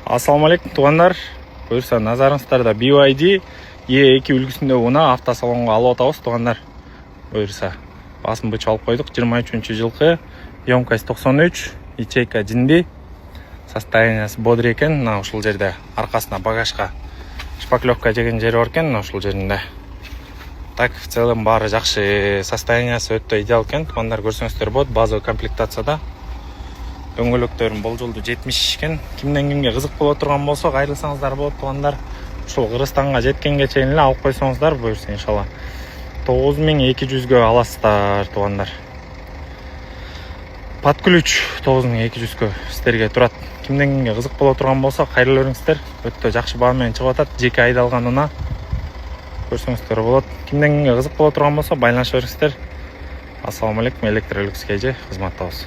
Ассаламу алейкум туғандар. Бұйырса назарыңыздарда BYD E2 үлгісінде оны автосалонға алып отауыз туғандар. Бұйырса басын бұч алып қойдық. 23 жылқы, емкость 93, ячейка жинди, состояниясы бодыр екен. Ушул жерде арқасына багажға шпаклевка деген жері бар екен. Ушул жерінде так в целом бары жақсы, состояниясы өтті идеал екен. Туғандар көрсеңіздер болады, базовый комплектацияда. Дөңгөлектерін бұл жолды 70 екен. Кімден кімге қызық болып отырған болса, қайрылсаңыздар болады туғандар. Ушул Кыргызстанга жеткенге чейин эле алып койсоңуздар, буюрса иншалла 9200 аласыздар туғандар. Под ключ 9200 сіздерге турат. Кимден кимге қызық боло турган болса, кайрылып бериңиздер. Өтө жакшы баа менен чыгып атат. Жеке айдалган уна көрсөңүздөр болот. Кимден кимге қызық боло турган болса, байланыша бериңиздер. Ассаламу алейкум, электр үлгүс KG кызматтабыз.